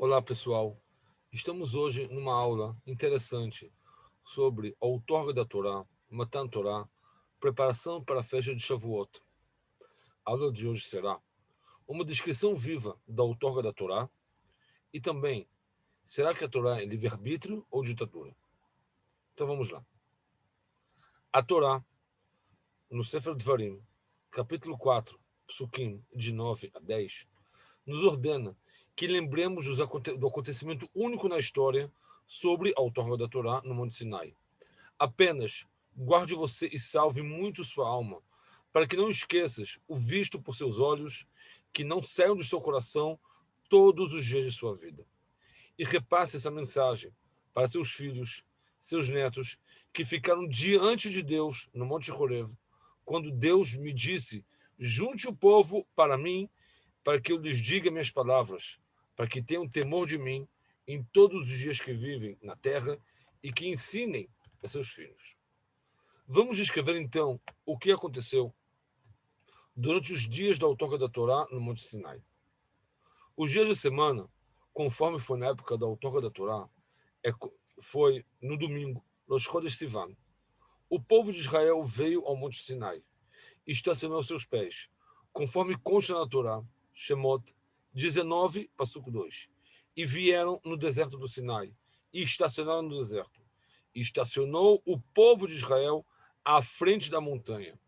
Olá, pessoal. Estamos hoje numa aula interessante sobre a outorga da Torá, Matan Torá, preparação para a festa de Shavuot. A aula de hoje será uma descrição viva da outorga da Torá e também, será que a Torá é livre-arbítrio ou ditadura? Então vamos lá. A Torá, no Sefer Dvarim, capítulo 4, Psukim, de 9 a 10, nos ordena que lembremos do acontecimento único na história sobre a outorga da Torá no Monte Sinai. Apenas guarde você e salve muito sua alma, para que não esqueças o visto por seus olhos, que não saiam do seu coração todos os dias de sua vida. E repasse essa mensagem para seus filhos, seus netos, que ficaram diante de Deus no Monte Horeb, quando Deus me disse: junte o povo para mim, para que eu lhes diga minhas palavras, para que tenham temor de mim em todos os dias que vivem na terra e que ensinem a seus filhos. Vamos escrever então o que aconteceu durante os dias da outorga da Torá no Monte Sinai. Os dias da semana, conforme foi na época da outorga da Torá, foi no domingo, Rosh Chodesh Sivan. O povo de Israel veio ao Monte Sinai e estacionou aos seus pés, conforme consta na Torá, Shemot 19, Passuco 2. E vieram no deserto do Sinai e estacionaram no deserto. E estacionou o povo de Israel à frente da montanha.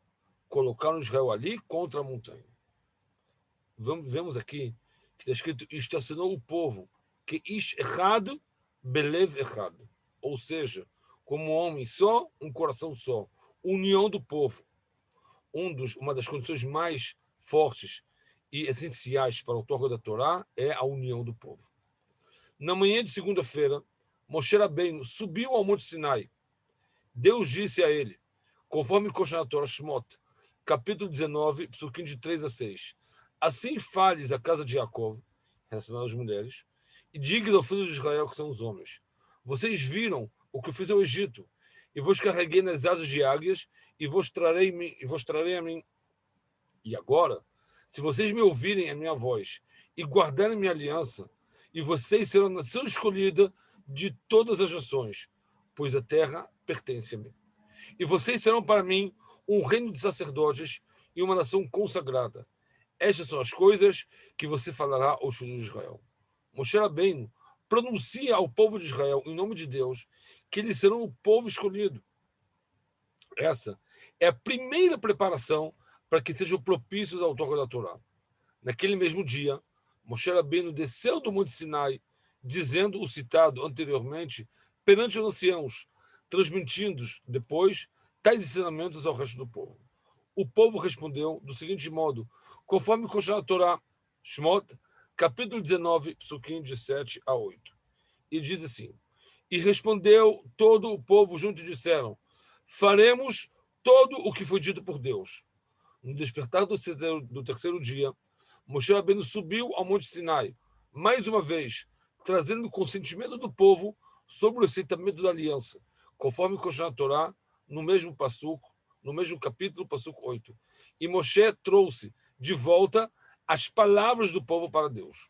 Colocaram Israel ali contra a montanha. Vemos aqui que está escrito: estacionou o povo, que ish echad belev echad. Ou seja, como um homem só, um coração só. União do povo. Uma das condições mais fortes e essenciais para o outorga da Torá é a união do povo. Na manhã de segunda-feira, Moshe Rabbeinu subiu ao Monte Sinai. Deus disse a ele, conforme consta na Torá Shemot, capítulo 19, psukim de 3 a 6. Assim fales a casa de Jacob, relacionado às mulheres, e diga ao filho de Israel, que são os homens: vocês viram o que eu fiz ao Egito, e vos carreguei nas asas de águias, e vos trarei a mim. E agora, se vocês me ouvirem a minha voz e guardarem minha aliança, e vocês serão a nação escolhida de todas as nações, pois a terra pertence a mim. E vocês serão para mim um reino de sacerdotes e uma nação consagrada. Estas são as coisas que você falará aos filhos de Israel. Moshe Rabbeinu pronuncia ao povo de Israel, em nome de Deus, que eles serão o povo escolhido. Essa é a primeira preparação para que sejam propícios ao outorga da Torá. Naquele mesmo dia, Moshe Rabbeinu desceu do Monte Sinai, dizendo o citado anteriormente perante os anciãos, transmitindo depois tais ensinamentos ao resto do povo. O povo respondeu do seguinte modo, conforme consta na Torá, Shemot, capítulo 19, psukim de 7 a 8. E diz assim: e respondeu todo o povo junto e disseram: faremos todo o que foi dito por Deus. No despertar do terceiro dia, Moshe Rabbeinu subiu ao Monte Sinai, mais uma vez, trazendo o consentimento do povo sobre o aceitamento da aliança, conforme consta na Torá, no mesmo passuco, no mesmo capítulo, passuco 8. E Moshe trouxe de volta as palavras do povo para Deus.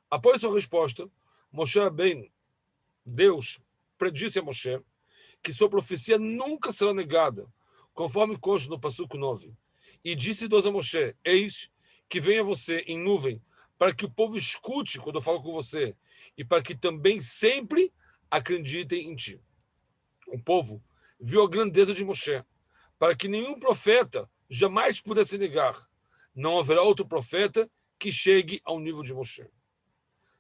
Após sua resposta, Moshe Rabbeinu, Deus, predisse a Moshe que sua profecia nunca será negada, conforme consta no passuco 9. E disse Deus a Moshe: eis que vem a você em nuvem, para que o povo escute quando eu falo com você, e para que também sempre acreditem em ti. O povo viu a grandeza de Moshe, para que nenhum profeta jamais pudesse negar. Não haverá outro profeta que chegue ao nível de Moshe.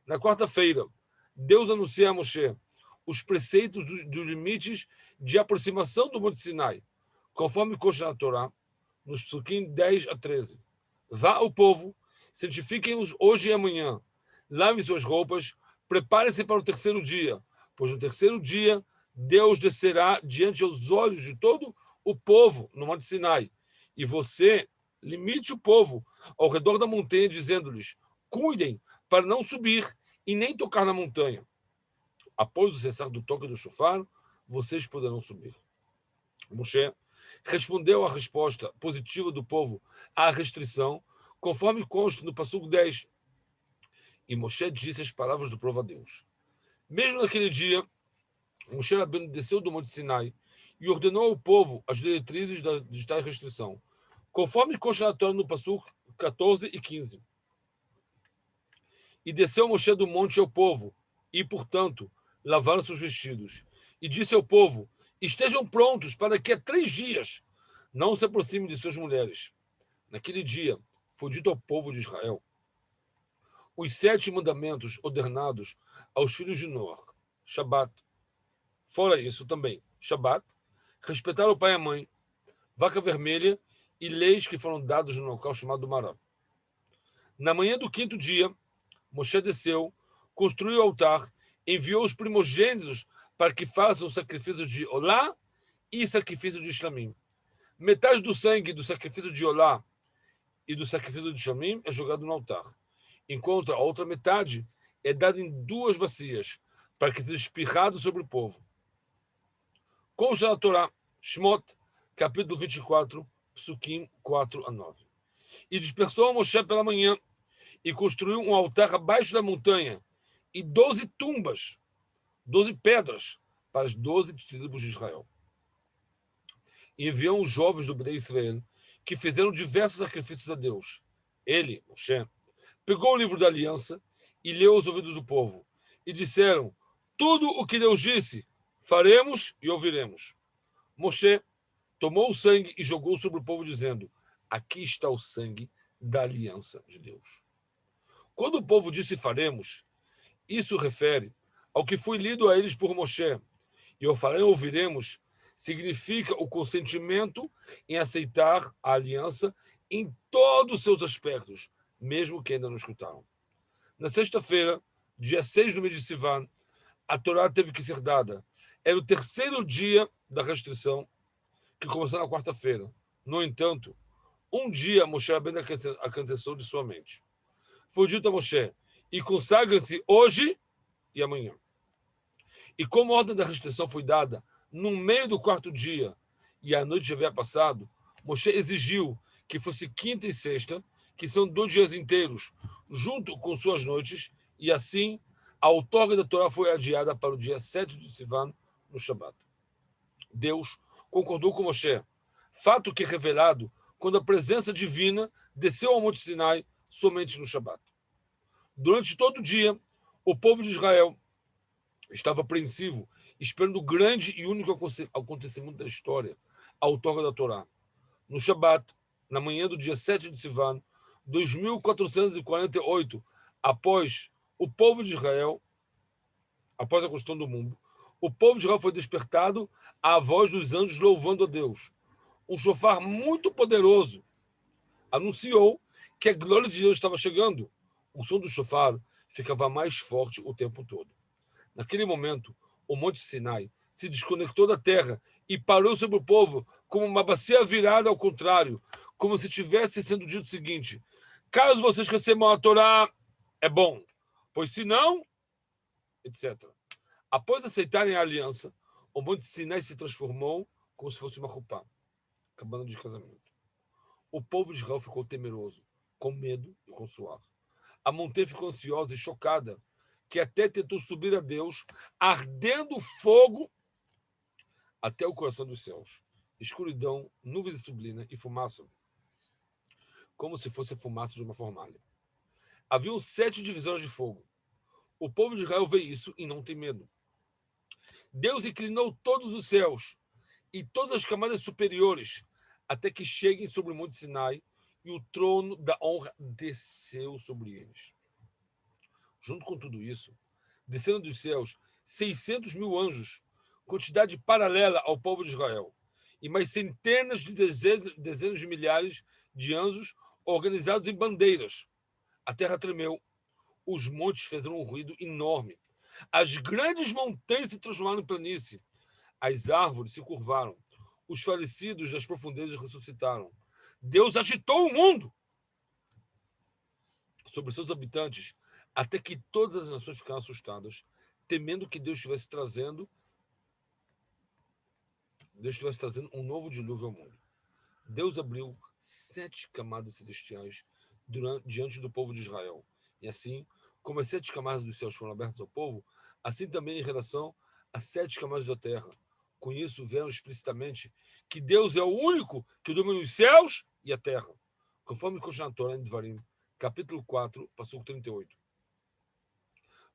Na quarta-feira, Deus anuncia a Moshe os preceitos dos limites de aproximação do Monte Sinai, conforme consta na Torá, nos psukim 10 a 13. Vá ao povo, santifiquem-os hoje e amanhã, lavem suas roupas, preparem-se para o terceiro dia, pois no terceiro dia Deus descerá diante aos olhos de todo o povo no Monte Sinai. E você limite o povo ao redor da montanha, dizendo-lhes: cuidem para não subir e nem tocar na montanha. Após o cessar do toque do shofar, vocês poderão subir. Moshe respondeu à resposta positiva do povo à restrição, conforme consta no passuco 10. E Moshe disse as palavras do povo a Deus. Mesmo naquele dia, Moshe Rabbeinu desceu do Monte Sinai e ordenou ao povo as diretrizes de tal restrição, conforme consta na Torá no Passuk 14 e 15. E desceu Moshe do monte ao povo, e, portanto, lavaram seus vestidos. E disse ao povo: estejam prontos para daqui a 3 dias. Não se aproximem de suas mulheres. Naquele dia, foi dito ao povo de Israel os 7 mandamentos ordenados aos filhos de Noar. Shabat. Fora isso também, Shabat, respeitar o pai e a mãe, vaca vermelha e leis que foram dados no local chamado Mará. Na manhã do 5º dia, Moshe desceu, construiu o altar, enviou os primogênitos para que façam o sacrifício de Olá e sacrifício de Shlamim. Metade do sangue do sacrifício de Olá e do sacrifício de Shlamim é jogado no altar, enquanto a outra metade é dada em 2 bacias, para que seja espirrado sobre o povo. Consta na Torá, Shmot, capítulo 24, Psukim 4 a 9. E dispersou a Moshe pela manhã e construiu um altar abaixo da montanha e 12 tumbas, 12 pedras, para as 12 tribos de Israel. E enviou os jovens do Bnei Israel, que fizeram diversos sacrifícios a Deus. Ele, Moshe, pegou o livro da aliança e leu aos ouvidos do povo. E disseram: tudo o que Deus disse, faremos e ouviremos. Moshe tomou o sangue e jogou sobre o povo, dizendo: aqui está o sangue da aliança de Deus. Quando o povo disse faremos, isso refere ao que foi lido a eles por Moshe. E o faremos e ouviremos significa o consentimento em aceitar a aliança em todos os seus aspectos, mesmo que ainda não escutaram. Na sexta-feira, dia 6 do mês de Sivan, a Torá teve que ser dada. Era o 3º dia da restrição, que começou na quarta-feira. No entanto, um dia Moshe Rabbeinu acrescentou de sua mente. Foi dito a Moshe: e consagrem-se hoje e amanhã. E como a ordem da restrição foi dada no meio do 4º dia e a noite já havia passado, Moshe exigiu que fosse quinta e sexta, que são 2 dias inteiros, junto com suas noites, e assim a outorga da Torá foi adiada para o dia 7 de Sivan, no Shabat. Deus concordou com Moshe, fato que é revelado quando a presença divina desceu ao Monte Sinai somente no Shabat. Durante todo o dia, o povo de Israel estava apreensivo, esperando o grande e único acontecimento da história, a outorga da Torá. No Shabat, na manhã do dia 7 de Sivan, 2448, após o povo de Israel, após a construção do mundo, o povo de Israel foi despertado à voz dos anjos louvando a Deus. Um shofar muito poderoso anunciou que a glória de Deus estava chegando. O som do shofar ficava mais forte o tempo todo. Naquele momento, o Monte Sinai se desconectou da terra e parou sobre o povo como uma bacia virada ao contrário, como se tivesse sendo dito o seguinte: caso vocês recebam a Torá, é bom, pois se não, etc. Após aceitarem a aliança, o Monte Sinai se transformou como se fosse uma roupa, cabana de casamento. O povo de Israel ficou temeroso, com medo e com suor. A montanha ficou ansiosa e chocada, que até tentou subir a Deus, ardendo fogo até o coração dos céus. Escuridão, nuvens de sublina e fumaça, como se fosse a fumaça de uma fornalha. Haviam 7 divisórias de fogo. O povo de Israel vê isso e não tem medo. Deus inclinou todos os céus e todas as camadas superiores até que cheguem sobre o Monte Sinai e o trono da honra desceu sobre eles. Junto com tudo isso, desceram dos céus 600 mil anjos, quantidade paralela ao povo de Israel, e mais centenas de dezenas de milhares de anjos organizados em bandeiras. A terra tremeu, os montes fizeram um ruído enorme, as grandes montanhas se transformaram em planície, as árvores se curvaram, os falecidos das profundezas ressuscitaram. Deus agitou o mundo sobre seus habitantes, até que todas as nações ficaram assustadas, temendo que Deus estivesse trazendo um novo dilúvio ao mundo. Deus abriu 7 camadas celestiais diante do povo de Israel, e assim Como as 7 camadas dos céus foram abertas ao povo, assim também em relação às 7 camadas da terra. Com isso, vemos explicitamente que Deus é o único que domina os céus e a terra. Conforme consta na Torá em Devarim, capítulo 4, versículo 38.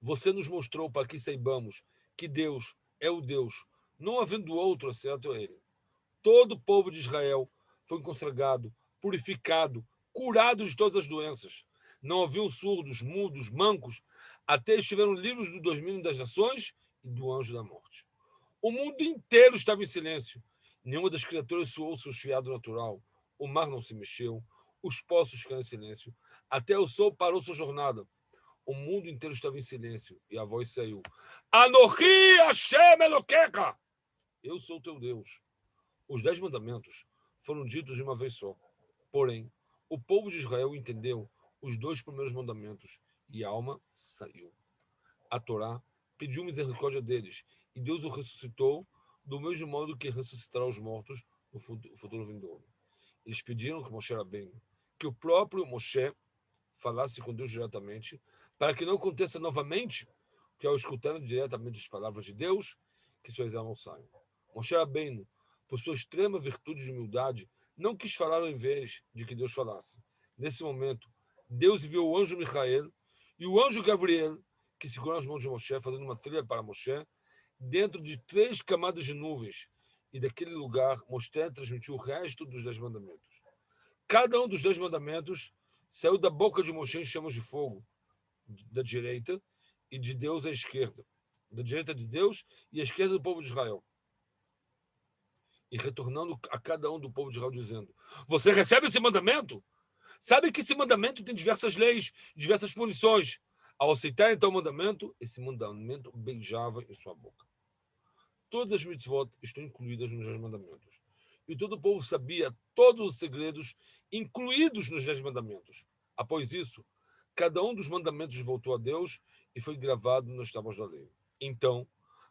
Você nos mostrou para que saibamos que Deus é o Deus, não havendo outro exceto ele. Todo o povo de Israel foi consagrado, purificado, curado de todas as doenças. Não haviam surdos, mudos, mancos, até estiveram livres do domínio das nações e do anjo da morte. O mundo inteiro estava em silêncio. Nenhuma das criaturas soou seu chiado natural. O mar não se mexeu, os poços ficaram em silêncio, até o sol parou sua jornada. O mundo inteiro estava em silêncio e a voz saiu: Anochi Hashem Elokecha! Eu sou teu Deus. Os 10 mandamentos foram ditos de uma vez só. Porém, o povo de Israel entendeu os 2 primeiros mandamentos e a alma saiu. A Torá pediu misericórdia deles e Deus o ressuscitou do mesmo modo que ressuscitará os mortos no futuro vindouro. Eles pediram que Moshe Rabbeinu, que o próprio Moshe falasse com Deus diretamente, para que não aconteça novamente que ao escutarem diretamente as palavras de Deus, que suas almas saiam. Moshe Rabbeinu, por sua extrema virtude de humildade, não quis falar ao invés de que Deus falasse. Nesse momento, Deus enviou o anjo Michael e o anjo Gabriel, que seguraram as mãos de Moshe, fazendo uma trilha para Moshe, dentro de 3 camadas de nuvens. E daquele lugar, Moshe transmitiu o resto dos 10 mandamentos. Cada um dos 10 mandamentos saiu da boca de Moshe em chamas de fogo, da direita, e de Deus à esquerda. Da direita de Deus e à esquerda do povo de Israel. E retornando a cada um do povo de Israel, dizendo: Você recebe esse mandamento? Sabe que esse mandamento tem diversas leis, diversas punições. Ao aceitar então o mandamento, esse mandamento beijava em sua boca. Todas as mitzvot estão incluídas nos 10 mandamentos. E todo o povo sabia todos os segredos incluídos nos 10 mandamentos. Após isso, cada um dos mandamentos voltou a Deus e foi gravado nas tábuas da lei. Então,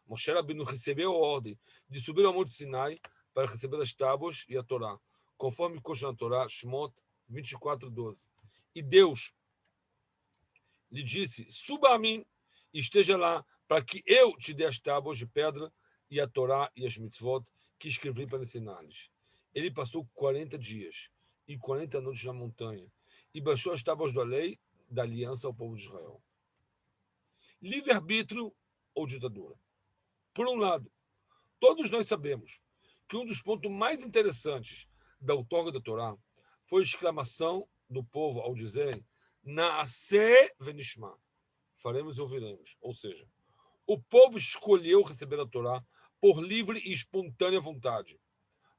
Moshe Rabbeinu recebeu a ordem de subir ao Monte Sinai para receber as tábuas e a Torá, conforme consta na Torá, Shemot 24:12. E Deus lhe disse: Suba a mim e esteja lá, para que eu te dê as tábuas de pedra e a Torá e as mitzvot que escrevi para ensinar-lhes. Ele passou 40 dias e 40 noites na montanha e baixou as tábuas da lei da aliança ao povo de Israel. Livre-arbítrio ou ditadura? Por um lado, todos nós sabemos que um dos pontos mais interessantes da outorga da Torá foi a exclamação do povo ao dizerem Naaseh venishma, faremos e ouviremos. Ou seja, o povo escolheu receber a Torá por livre e espontânea vontade.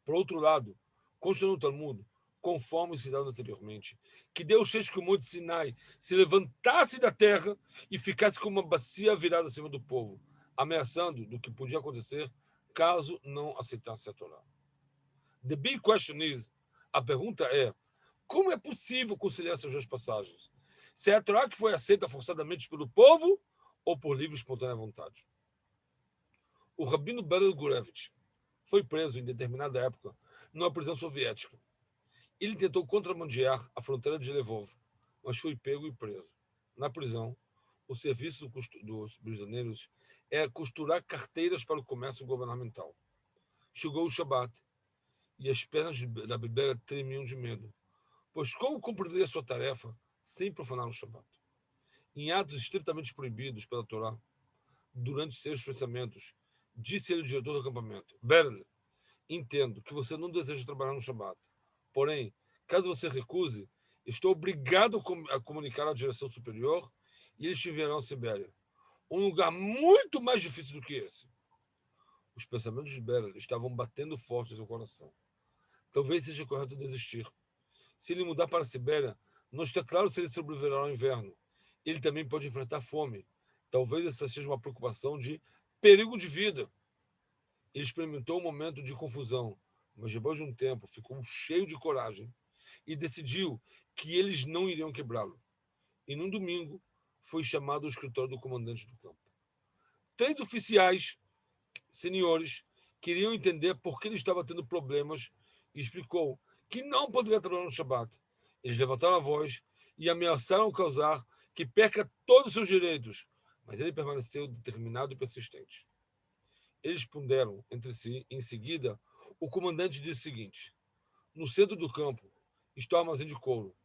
Por outro lado, consta no Talmud, conforme citado anteriormente, que Deus fez que o Monte Sinai se levantasse da terra e ficasse com uma bacia virada acima do povo, ameaçando do que podia acontecer caso não aceitasse a Torá. The big question is, a pergunta é, como é possível conciliar essas 2 passagens? Se é a Torá que foi aceita forçadamente pelo povo ou por livre e espontânea vontade? O rabino Berel Gurevich foi preso em determinada época numa prisão soviética. Ele tentou contrabandear a fronteira de Lvov, mas foi pego e preso. Na prisão, o serviço dos prisioneiros era costurar carteiras para o comércio governamental. Chegou o Shabat e as pernas da Bibera tremiam de medo, pois como cumpriria sua tarefa sem profanar o Shabat? Em atos estritamente proibidos pela Torá, durante seus pensamentos, disse ele ao diretor do acampamento: Berle, entendo que você não deseja trabalhar no Shabat. Porém, caso você recuse, estou obrigado a comunicar à direção superior e eles te enviarão à Sibéria, um lugar muito mais difícil do que esse. Os pensamentos de Berle estavam batendo forte em seu coração. Talvez seja correto desistir. Se ele mudar para a Sibéria, não está claro se ele sobreviverá ao inverno. Ele também pode enfrentar fome. Talvez essa seja uma preocupação de perigo de vida. Ele experimentou um momento de confusão, mas depois de um tempo ficou cheio de coragem e decidiu que eles não iriam quebrá-lo. E num domingo foi chamado ao escritório do comandante do campo. 3 oficiais senhores queriam entender por que ele estava tendo problemas e explicou que não poderia trabalhar no Shabat. Eles levantaram a voz e ameaçaram causar que perca todos os seus direitos, mas ele permaneceu determinado e persistente. Eles ponderam entre si, e em seguida, o comandante disse o seguinte: no centro do campo está o armazém de couro,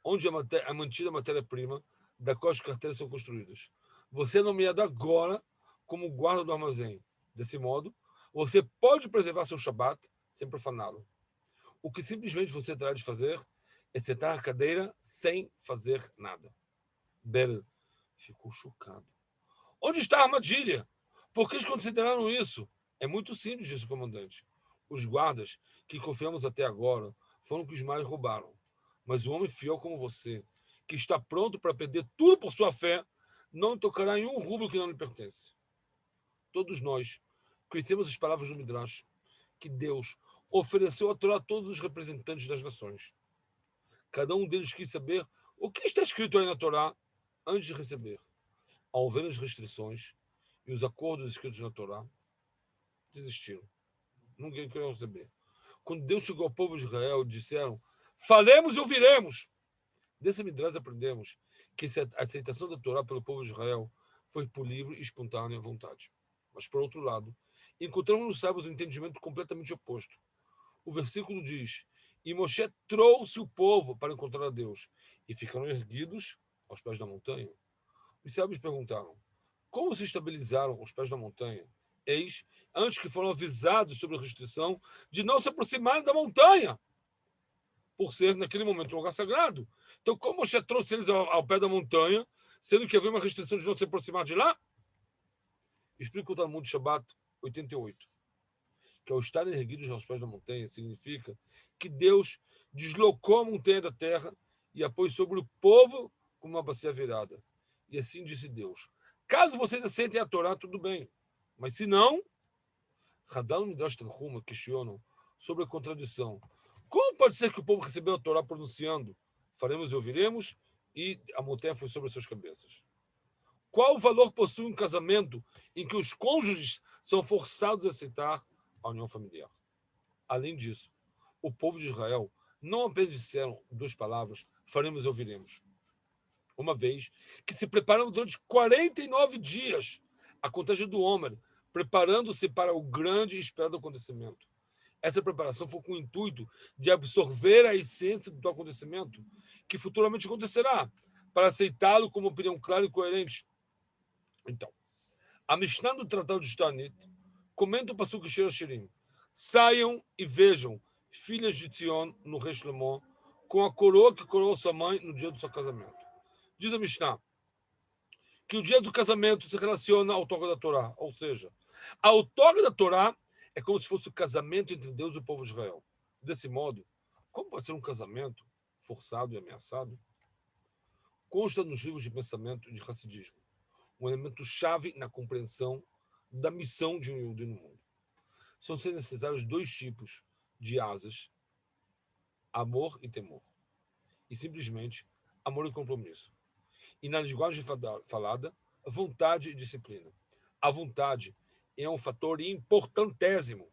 onde é mantida a matéria-prima da qual as carteiras são construídas. Você é nomeado agora como guarda do armazém. Desse modo, você pode preservar seu Shabat sem profaná-lo. O que simplesmente você terá de fazer é sentar a cadeira sem fazer nada. Bel ficou chocado. Onde está a armadilha? Por que eles consideraram isso? É muito simples, disse o comandante. Os guardas que confiamos até agora foram os que mais roubaram. Mas um homem fiel como você, que está pronto para perder tudo por sua fé, não tocará em um rublo que não lhe pertence. Todos nós conhecemos as palavras do Midrash, que Deus ofereceu a Torá a todos os representantes das nações. Cada um deles quis saber o que está escrito aí na Torá antes de receber. Ao ver as restrições e os acordos escritos na Torá, desistiram. Ninguém queria receber. Quando Deus chegou ao povo de Israel, disseram: faremos e ouviremos. Desse Midrash aprendemos que a aceitação da Torá pelo povo de Israel foi por livre e espontânea vontade. Mas, por outro lado, encontramos nos sábios um entendimento completamente oposto. O versículo diz: e Moshe trouxe o povo para encontrar a Deus, e ficaram erguidos aos pés da montanha. Os sábios perguntaram: como se estabilizaram os pés da montanha? Eis, antes que foram avisados sobre a restrição de não se aproximarem da montanha, por ser, naquele momento, um lugar sagrado. Então, como Moshe trouxe eles ao pé da montanha, sendo que havia uma restrição de não se aproximar de lá? Explica o Talmud Shabbat 88, que ao estarem erguidos aos pés da montanha, significa que Deus deslocou a montanha da terra e a pôs sobre o povo como uma bacia virada. E assim disse Deus: caso vocês aceitem a Torá, tudo bem. Mas se não, Hadal Midrash Tanhuma questionam sobre a contradição. Como pode ser que o povo recebeu a Torá pronunciando faremos e ouviremos, e a montanha foi sobre as suas cabeças? Qual valor possui um casamento em que os cônjuges são forçados a aceitar a união familiar? Além disso, o povo de Israel não apenas disseram duas palavras, faremos e ouviremos. Uma vez que se prepararam durante 49 dias, a contagem do Homer, preparando-se para o grande e esperado acontecimento. Essa preparação foi com o intuito de absorver a essência do acontecimento, que futuramente acontecerá, para aceitá-lo como opinião clara e coerente. Então, a Mishnah do Tratado de Tanit comenta o Pasuk Shir Hashirim: saiam e vejam filhas de Tzion no rei Shlomo, com a coroa que coroou sua mãe no dia do seu casamento. Diz a Mishnah que o dia do casamento se relaciona à outorga da Torá, ou seja, a outorga da Torá é como se fosse o casamento entre Deus e o povo de Israel. Desse modo, como pode ser um casamento forçado e ameaçado? Consta nos livros de pensamento de Hassidismo, um elemento-chave na compreensão da missão de um Yehudi no mundo. São necessários dois tipos de asas: amor e temor. E simplesmente amor e compromisso. E na linguagem falada, vontade e disciplina. A vontade é um fator importantésimo,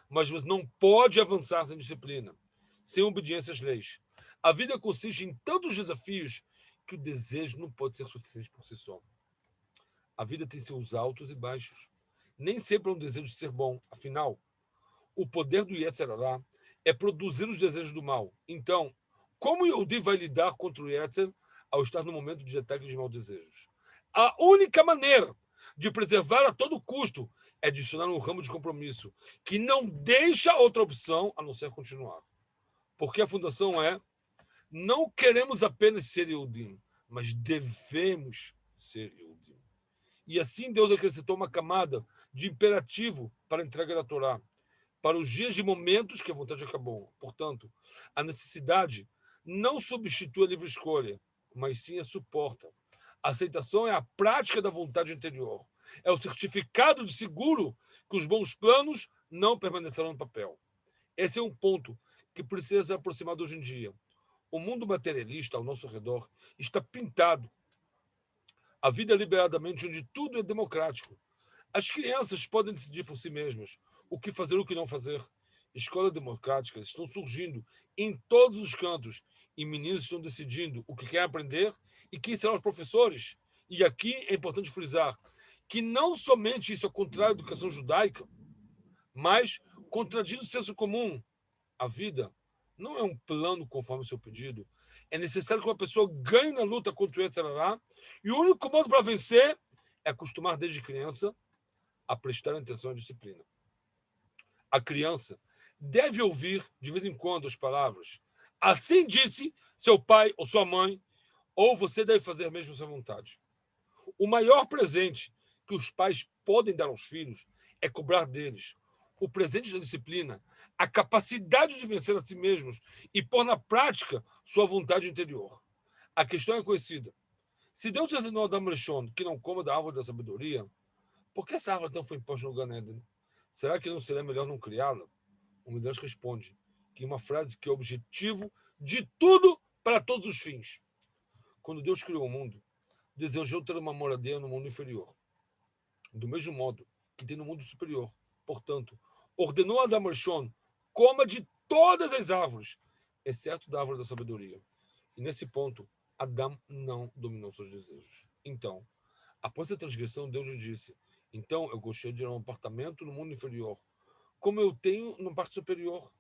mas não pode avançar sem disciplina, sem obediência às leis. A vida consiste em tantos desafios que o desejo não pode ser suficiente por si só. A vida tem seus altos e baixos. Nem sempre é um desejo de ser bom. Afinal, o poder do Yetzer Hará é produzir os desejos do mal. Então, como o Yehudi vai lidar contra o Yetzer ao estar no momento de ataque de maus desejos? A única maneira de preservar a todo custo é adicionar um ramo de compromisso que não deixa outra opção a não ser continuar. Porque a fundação é: não queremos apenas ser Yehudim, mas devemos ser Yehudim. E assim Deus acrescentou uma camada de imperativo para a entrega da Torá, para os dias e momentos que a vontade acabou. Portanto, a necessidade não substitui a livre escolha, mas sim a suporta. A aceitação é a prática da vontade interior. É o certificado de seguro que os bons planos não permanecerão no papel. Esse é um ponto que precisa ser aproximado hoje em dia. O mundo materialista ao nosso redor está pintado. A vida é liberadamente, onde tudo é democrático. As crianças podem decidir por si mesmas o que fazer e o que não fazer. Escolas democráticas estão surgindo em todos os cantos e meninos estão decidindo o que querem aprender e quem serão os professores. E aqui é importante frisar que não somente isso é contrário à educação judaica, mas contradiz o senso comum. A vida não é um plano conforme o seu pedido. É necessário que uma pessoa ganhe na luta contra o Yetzirah, e o único modo para vencer é acostumar desde criança a prestar atenção à disciplina. A criança deve ouvir de vez em quando as palavras: assim disse seu pai ou sua mãe, ou você deve fazer mesmo sua vontade. O maior presente que os pais podem dar aos filhos é cobrar deles o presente da disciplina, a capacidade de vencer a si mesmos e pôr na prática sua vontade interior. A questão é conhecida. Se Deus ordenou a Adam Rishon que não coma da árvore da sabedoria, por que essa árvore então foi imposta no Gan Eden? Será que não seria melhor não criá-la? O Midrash responde que uma frase que é objetivo de tudo para todos os fins. Quando Deus criou o mundo, desejou ter uma moradia no mundo inferior, do mesmo modo que tem no mundo superior. Portanto, ordenou a Adam Rishon, coma de todas as árvores, exceto da árvore da sabedoria. E nesse ponto, Adão não dominou seus desejos. Então, após a transgressão, Deus lhe disse: então eu gostei de ir a um apartamento no mundo inferior, como eu tenho na parte superior.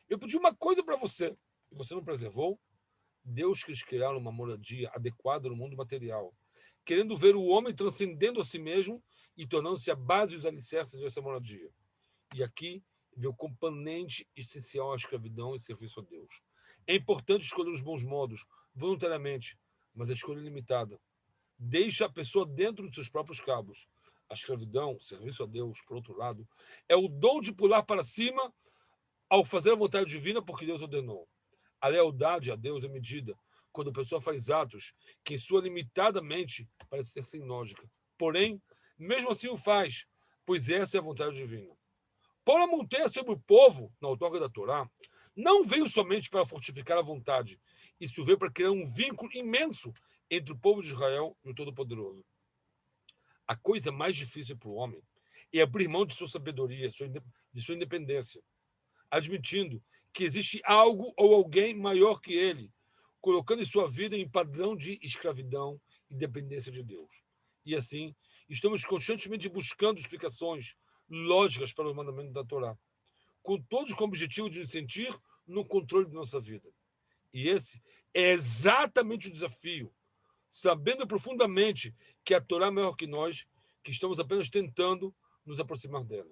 Eu pedi uma coisa para você, e você não preservou? Deus quis criar uma moradia adequada no mundo material, querendo ver o homem transcendendo a si mesmo e tornando-se a base e os alicerces dessa moradia. E aqui vê o componente essencial à escravidão e serviço a Deus. É importante escolher os bons modos, voluntariamente, mas a escolha é limitada. Deixa a pessoa dentro de seus próprios cabos. A escravidão, serviço a Deus, por outro lado, é o dom de pular para cima ao fazer a vontade divina porque Deus ordenou. A lealdade a Deus é medida quando a pessoa faz atos que, em sua limitada mente, parece ser sem lógica. Porém, mesmo assim o faz, pois essa é a vontade divina. Pôr a montanha sobre o povo, na outorga da Torá, não veio somente para fortificar a vontade, isso veio para criar um vínculo imenso entre o povo de Israel e o Todo-Poderoso. A coisa mais difícil para o homem é abrir mão de sua sabedoria, de sua independência, admitindo que existe algo ou alguém maior que ele, colocando em sua vida em padrão de escravidão e dependência de Deus. E assim, estamos constantemente buscando explicações lógicas para o mandamento da Torá, todos com o objetivo de nos sentir no controle de nossa vida. E esse é exatamente o desafio, sabendo profundamente que a Torá é maior que nós, que estamos apenas tentando nos aproximar dela.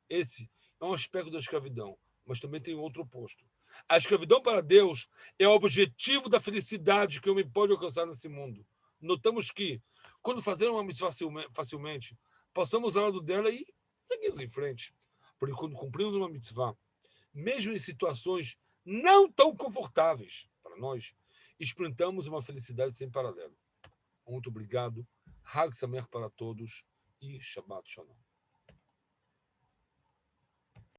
Esse é um aspecto da escravidão, mas também tem outro oposto. A escravidão para Deus é o objetivo da felicidade que o homem pode alcançar nesse mundo. Notamos que, quando fazemos uma mitzvah facilmente, passamos ao lado dela e seguimos em frente. Porque quando cumprimos uma mitzvah, mesmo em situações não tão confortáveis para nós, experimentamos uma felicidade sem paralelo. Muito obrigado. Hag Sameach para todos e Shabbat Shalom.